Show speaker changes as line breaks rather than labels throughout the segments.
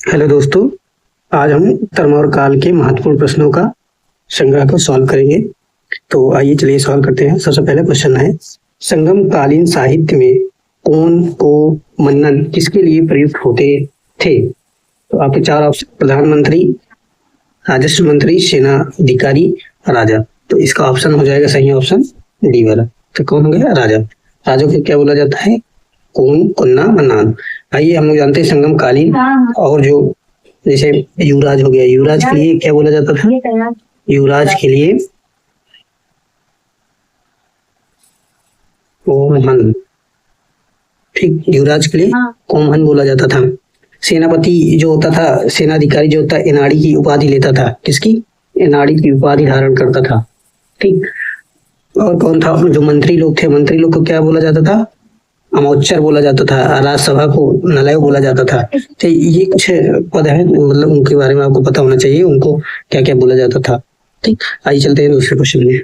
Hello दोस्तों, आज हम धर्म और काल के महत्वपूर्ण प्रश्नों का संग्रह को सॉल्व करेंगे। तो आइए चलिए सॉल्व करते हैं। सबसे पहले क्वेश्चन है, संगम कालीन साहित्य में कौन को मन्नन किसके लिए प्रयुक्त होते थे? तो आपके चार ऑप्शन, प्रधानमंत्री, राजस्व मंत्री, सेना अधिकारी, राजा। तो इसका ऑप्शन हो जाएगा सही ऑप्शन डी वाला। तो कौन हो गया? राजा। राजा को क्या बोला जाता है? कौन, कुन्ना, मन्नान। आइए हम लोग जानते हैं संगम कालीन और जो जैसे युवराज हो गया, युवराज के लिए क्या बोला जाता था? युवराज के लिए कोमहन। ठीक, युवराज के लिए कोमहन बोला जाता था। सेनापति जो होता था, सेनाधिकारी जो होता है, एनाड़ी की उपाधि लेता था। किसकी? एनाड़ी की उपाधि धारण करता था। ठीक, और कौन था? जो मंत्री लोग थे, मंत्री लोग को क्या बोला जाता था? अमोचर बोला जाता था। राज्यसभा को नलय बोला जाता था। तो ये कुछ पद है, मतलब उनके बारे में आपको पता होना चाहिए, उनको क्या क्या बोला जाता था। ठीक, आइए चलते हैं दूसरे क्वेश्चन में।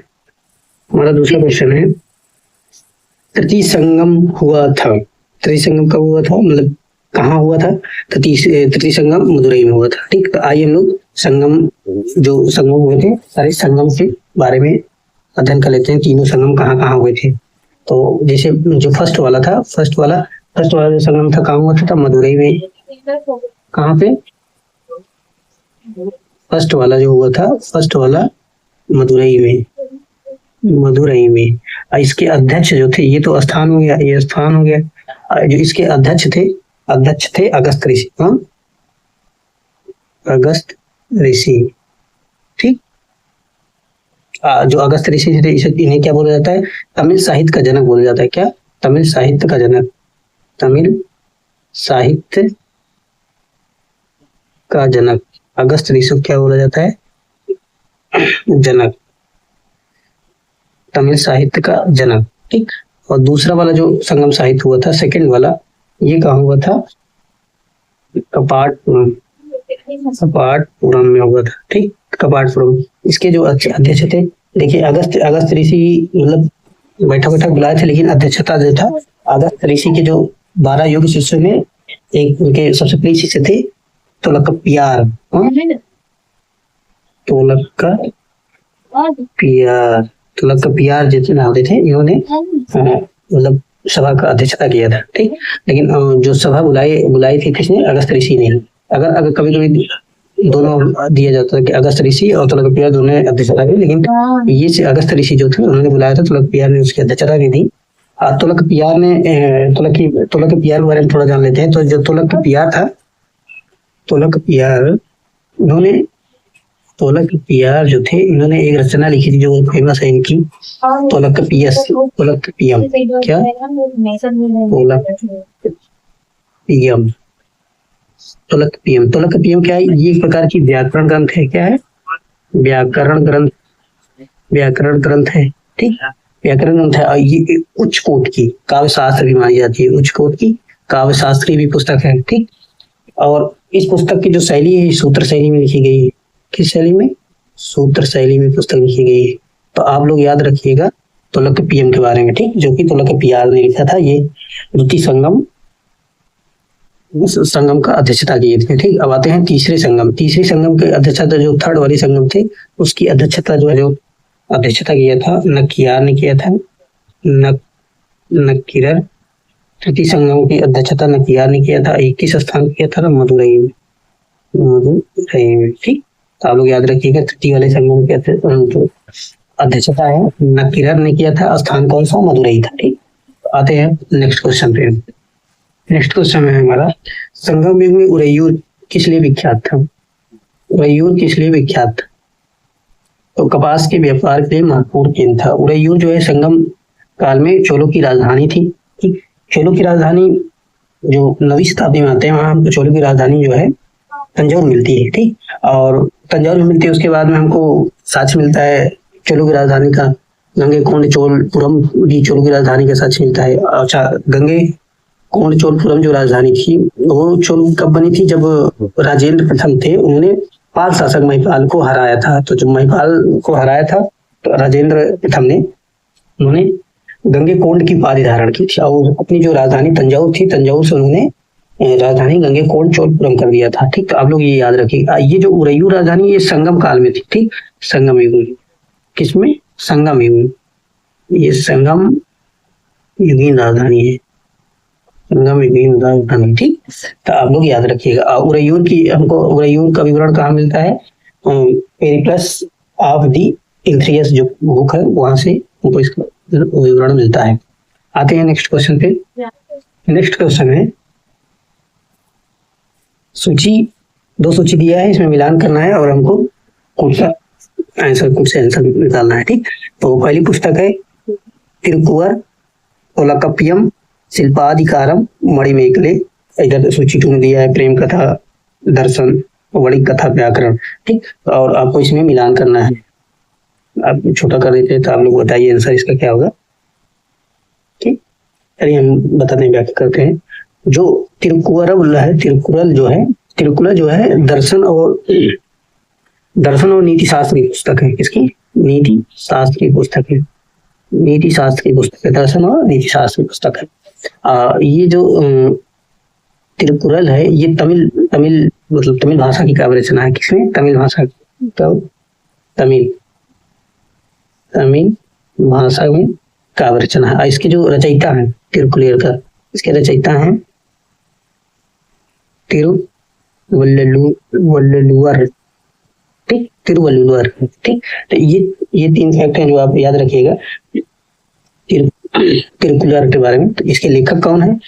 हमारा दूसरा क्वेश्चन है, तृतीय संगम हुआ था। तृतीय संगम कब हुआ था, मतलब कहाँ हुआ था? तृतीय संगम मदुरई में हुआ था। ठीक, तो आइए हम लोग संगम, जो संगम हुए थे, सारे संगम के बारे में अध्ययन कर लेते हैं। तीनों संगम कहाँ कहाँ हुए थे। तो जैसे जो फर्स्ट वाला जो संगम था, कहाँ हुआ था? मदुरई में। कहाँ पे? फर्स्ट वाला जो हुआ था, फर्स्ट वाला मदुरई में। मदुरई में। इसके अध्यक्ष जो थे, ये तो स्थान हो गया, ये स्थान हो गया। जो इसके अध्यक्ष थे अगस्त ऋषि। हाँ, अगस्त ऋषि। ठीक, जो अगस्त ऋषि थे, इन्हें क्या बोला जाता है? तमिल साहित्य का जनक बोला जाता है। क्या? तमिल साहित्य का जनक। तमिल साहित्य का जनक अगस्त ऋषि को क्या बोला जाता है? जनक, तमिल साहित्य का जनक। ठीक, और दूसरा वाला जो संगम साहित्य हुआ था, सेकंड वाला, ये कहाँ हुआ था? कपाटपुरम में हुआ था। ठीक, कपाटपुरम। इसके जो अध्यक्ष थे, देखिए अगस्त ऋषि मतलब बैठा बैठा बुलाए थे, लेकिन अध्यक्षता जो था अगस्त ऋषि के जो 12 योग्य शिष्यों में एक उनके सबसे प्रिय शिष्य थे तोलकप्पियार। तोलकप्पियार जितने होते थे, इन्होंने मतलब सभा का अध्यक्षता किया था। ठीक, लेकिन जो सभा बुलाई थी किसने? अगस्त ऋषि ने। अगर कभी कभी दोनों दिया जाता है कि अगस्त ऋषि और तोलकप्पियार दोनों ने अध्यक्षता की, लेकिन ये अगस्त ऋषि जो थे उन्होंने बुलाया था, तोलकप्पियार ने उसकी अध्यक्षता की थी। तोलकप्पियार के बारे में थोड़ा जान लेते हैं। तो जो तोलकप्पियार जो थे, इन्होंने एक रचना लिखी थी जो फेमस है इनकी, तोलकप्पियम। क्या? तोलकप्पियम क्या है? ये एक प्रकार की व्याकरण ग्रंथ है। क्या है? व्याकरण ग्रंथ है। ठीक, व्याकरण ग्रंथ है। और ये उच्च कोटि की काव्य शास्त्र भी मानी जाती है। उच्च कोटि की काव्य शास्त्र की भी पुस्तक है। ठीक, और इस पुस्तक की जो शैली है, सूत्र शैली में लिखी गई है। किस शैली में? सूत्र शैली में पुस्तक लिखी गई है। तो आप लोग याद रखिएगा तोलकप्पियम के बारे में। ठीक, जो कि तोलकप्पियार ने लिखा था। ये द्वितीय संगम का अध्यक्षता किए थे। ठीक, अब आते हैं तीसरे संगम के अध्यक्षता, जो थर्ड वाली संगम थे, उसकी अध्यक्षता जो अध्यक्षता किया था नकियार ने किया था। नक्कीरर। तृतीय संगम की अध्यक्षता नकियार ने किया था। 21 स्थान किया था मदुरई में। ठीक, तो आप लोग याद रखिएगा तृतीय वाले संगम के अध्यक्षता है नक्कीरर ने किया था। स्थान कौन सा? मदुरई था। ठीक, तो आते हैं नेक्स्ट क्वेश्चन पे। नेक्स्ट क्वेश्चन है हमारा, संगम युग में उरैयूर किस लिए विख्यात था? उरैयूर किस लिए विख्यात था? तो कपास के व्यापार के लिए महत्वपूर्ण केंद्र था। उरैयूर जो है संगम काल में चोलों की राजधानी थी। ठीक, चोलों की राजधानी जो 9वीं शताब्दी में आते हैं, वहां हमको चोलों की राजधानी जो है तंजौर मिलती है। ठीक, और तंजौर में मिलती है, उसके बाद में हमको साक्ष्य मिलता है चोलों की राजधानी का। गंगैकोंडचोलपुरम भी चोलों की राजधानी का साक्ष्य मिलता है। अच्छा, गंगैकोंडचोलपुरम जो राजधानी थी, वो चोल कब बनी थी? जब राजेंद्र प्रथम थे, उन्होंने पाल शासक महिपाल को हराया था। तो जब महिपाल को हराया था, तो राजेंद्र प्रथम ने उन्होंने गंगैकोंड की उपाधि धारण की थी, और अपनी जो राजधानी तंजौर थी, तंजौर से उन्होंने राजधानी गंगैकोंडचोलपुरम कर दिया था। ठीक, तो आप लोग ये याद रखिए। ये जो उरैयूर राजधानी ये संगम काल में थी। ठीक, संगम युग में। किसमें? संगम युग में। ये संगम युगीन राजधानी है, संगम युगीन राजधानी। ठीक, तो आप लोग याद रखिएगा। उरैयूर की हमको उरैयूर का विवरण कहाँ मिलता है? पेरिप्लस ऑफ दी इल्थ्रियस जो बुक है वहां से हमको इसका विवरण मिलता है। आते हैं नेक्स्ट क्वेश्चन पे। नेक्स्ट क्वेश्चन है सूची, दो सूची दिया है, इसमें मिलान करना है और हमको कौन सा आंसर निकालना है। ठीक, तो पहली पुस्तक है तिरुकुवर तोलकप्पियम शिल्पाधिकारम मणिमेखले। इधर सूची 2 में दिया है प्रेम कथा, दर्शन, वणिक कथा, व्याकरण। ठीक, और आपको इसमें मिलान करना है। आप छोटा कर देते हैं तो आप लोग बताइए आंसर इसका क्या होगा। ठीक, चलिए हम बताते हैं, व्याख्या करते हैं। जो तिरुकुरल है, तिरुकुरल जो है दर्शन और नीति शास्त्र की पुस्तक है। किसकी? नीति शास्त्र की पुस्तक है। नीति शास्त्र की पुस्तक है, दर्शन और नीति शास्त्र की पुस्तक है। ये जो तिरुकुरल है ये तमिल मतलब तमिल भाषा की काव्य रचना है। किसमें? तमिल भाषा की। तमिल भाषा में काव्य रचना है। इसके जो रचयिता है तिरुकुरल का, इसके रचयिता हैं तिरुवल्लुवर। ठीक, तिरुवल्लुवर। ठीक, तो ये 3 फैक्ट हैं जो आप याद रखिएगा तिरुकुरल के बारे में। तो इसके लेखक कौन है?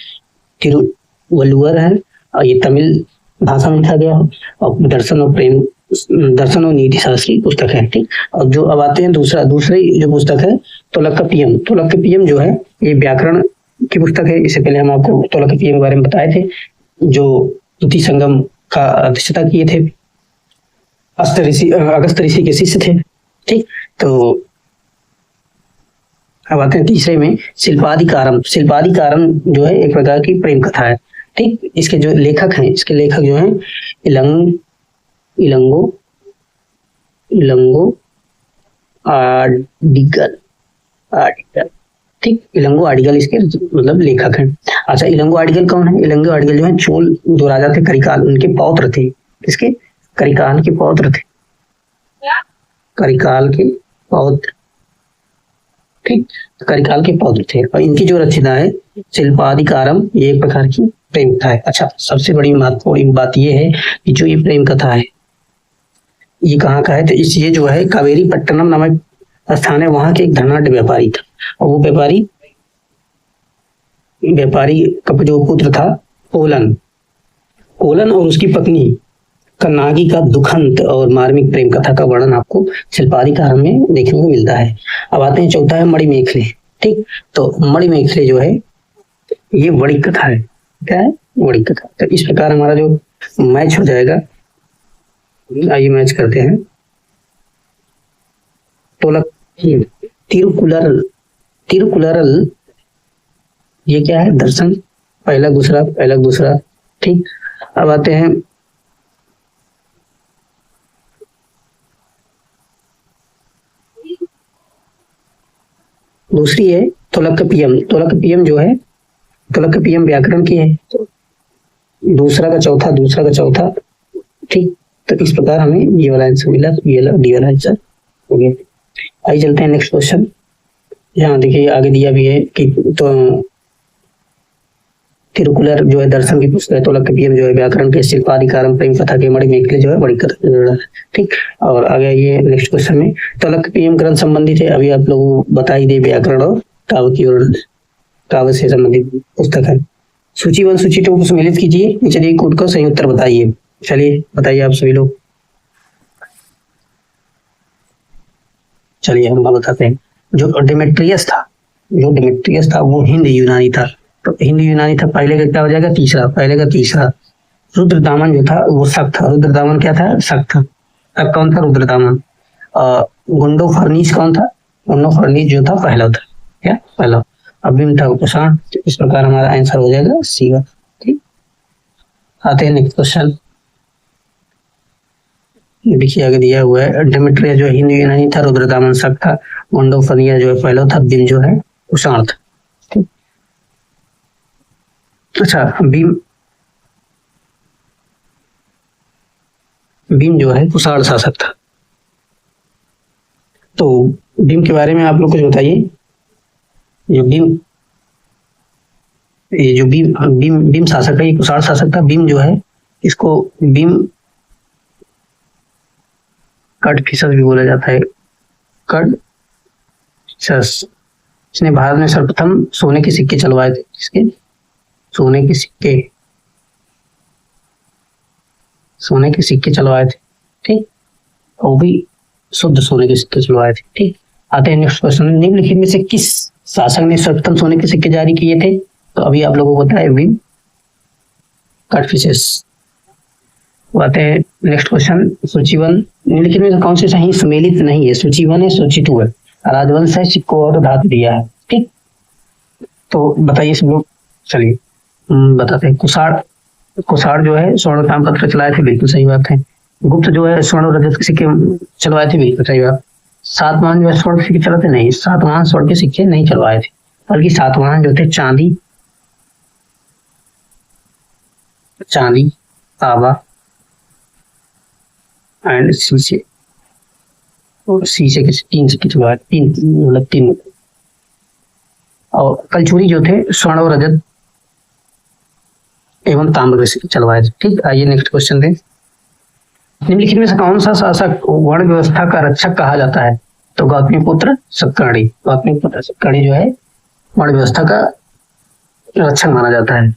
तिरुवल्लुवर है, और ये तमिल भाषा में लिखा गया है, और दर्शन और नीति शास्त्री पुस्तक है। ठीक, और जो अब आते हैं दूसरी जो पुस्तक है तोलकप्पियम जो है ये व्याकरण की पुस्तक है। इससे पहले हम आपको तोलकप्पियम के बारे में बताए थे, जो स्तुति संगम का अध्यक्षता किए थे, अगस्त ऋषि के शिष्य थे। ठीक, तो अब आते हैं तीसरे में शिल्पाधिकारम जो है एक प्रकार की प्रेम कथा है। ठीक, इसके जो लेखक हैं, इसके लेखक जो हैं इलंगो आडिगल। ठीक, इलंगो आडिगल इसके मतलब लेखक हैं। अच्छा, इलंगो आडिगल कौन है? इलंगो आडिगल जो है चोल जो राजा थे करिकाल, उनके पौत्र थे। किसके? करिकाल के पौत्र थे। करिकाल के पौत्र। ठीक, करिकाल के पौत्र थे, और इनकी जो रचना है शिल्पाधिकारम ये एक प्रकार की प्रेम कथा है। अच्छा, सबसे बड़ी महत्वपूर्ण बात ये है कि जो ये प्रेम कथा है ये कहाँ का है? तो ये जो है कावेरी पट्टनम नामक स्थान है, वहां के एक धनाढ़ व्यापारी था, और वो व्यापारी का जो पुत्र था कोलन और उसकी पत्नी कन्नागी का दुखंत और मार्मिक प्रेम कथा का वर्णन आपको शिल्पाधिकारम में देखने को मिलता है। अब आते हैं चौथा है मणिमेखले। ठीक, तो मणिमेखले जो है ये वणिक कथा है। क्या है? वणिक कथा। तो इस प्रकार हमारा जो मैच हो जाएगा, आइए मैच करते हैं। तिरुकुरल ये क्या है? दर्शन, पहला दूसरा। ठीक, अब आते हैं दूसरी है तोलकप्पियम जो है तोलकप्पियम व्याकरण की है। दूसरा का चौथा। ठीक, तो इस प्रकार हमें ये वाला आंसर मिला, ये वाला डी वाला आंसर हो गया। आइए चलते हैं नेक्स्ट क्वेश्चन। यहाँ देखिए आगे दिया भी है कि तो तिरुकुरल जो है दर्शन की पुस्तक है, तोलकप्पियम जो है व्याकरण के, शिल्पाधिकारम प्रेम कथा के, मणिमेखले जो है बड़ी कथा। ठीक, और आगे ये नेक्स्ट क्वेश्चन में तोलकप्पियम ग्रंथ संबंधित है। अभी आप लोग बता ही दे, व्याकरण और काव्य से संबंधित पुस्तक है। सूची 1 सूची 2 को सम्मिलित कीजिए, नीचे दिए कोड का सही उत्तर बताइए। चलिए बताइए आप सभी लोग। चलिए हम बताते हैं। जो डेमेट्रियस था वो हिंद यूनानी था। तो हिंद यूनानी था, पहले का क्या हो जाएगा? तीसरा। रुद्रदामन जो था वो शक था। रुद्रदामन क्या था? शक था। अब कौन था? रुद्रदामन। गुंडो फर्नीस कौन था? गुंडो फर्नीस जो था पहला था। क्या? पहला। अभिम था उपशाण। इस प्रकार हमारा आंसर हो जाएगा सी। ठीक, आते हैं नेक्स्ट क्वेश्चन। देखिए आगे दिया हुआ है डेमेट्रियस जो हिंद यूनानी था, रुद्रदामन शक था, गुंडो फर्नीस जो है पहला था, बिम जो है उषाण था। अच्छा, भीम भीम जो है कुषाण शासक था। तो भीम के बारे में आप लोग कुछ बताइए। जो भीम ये जो भीम भीम भीम शासक है, ये कुषाण शासक था। भीम जो है इसको भीम कड़फिसस भी बोला जाता है, कड़फिसस। इसने भारत में सर्वप्रथम सोने के सिक्के चलवाए थे। इसके सोने के सिक्के चलवाए थे, ठीक। वो भी शुद्ध सोने के सिक्के चलवाए थे, ठीक। आते हैं नेक्स्ट क्वेश्चन। निम्नलिखित में से किस शासक ने सर्वप्रथम सोने के सिक्के जारी किए थे? तो अभी आप लोगों को पता है, भीम कड़फिसस। आते हैं नेक्स्ट क्वेश्चन। सूचीवन निम्नलिखित में कौन से सही सुमेलित नहीं है? सूचीवन है, सूची 2 है, राजवंश है, सिक्को और धातु दिया है, ठीक। तो बताइए सब लोग। चलिए बताते हैं। कुषाण जो है स्वर्ण ताम्रपत्र चलाए थे, बिल्कुल सही बात है। गुप्त जो है स्वर्ण और रजत के सिक्के चलवाए थे, बिल्कुल सही बात। सातवाहन जो है स्वर्ण के सिक्के चलाते नहीं, सातवाहन स्वर्ण के सिक्के नहीं चलवाए थे, बल्कि सातवाहन जो थे चांदी, तांबा एंड शीशे, और शीशे के 3 सिक्के चलवाए, 3। और कलचुरी जो थे स्वर्ण और रजत एवं ताम्र के सिक्के चलवाए थे, ठीक। आइए नेक्स्ट क्वेश्चन दें। निम्नलिखित में से कौन सा शासक वर्ण व्यवस्था का रक्षक कहा जाता है? तो गौतमीपुत्र सत्कर्णी। गौतमीपुत्र सत्कर्णी जो है वर्ण व्यवस्था का रक्षक माना जाता है।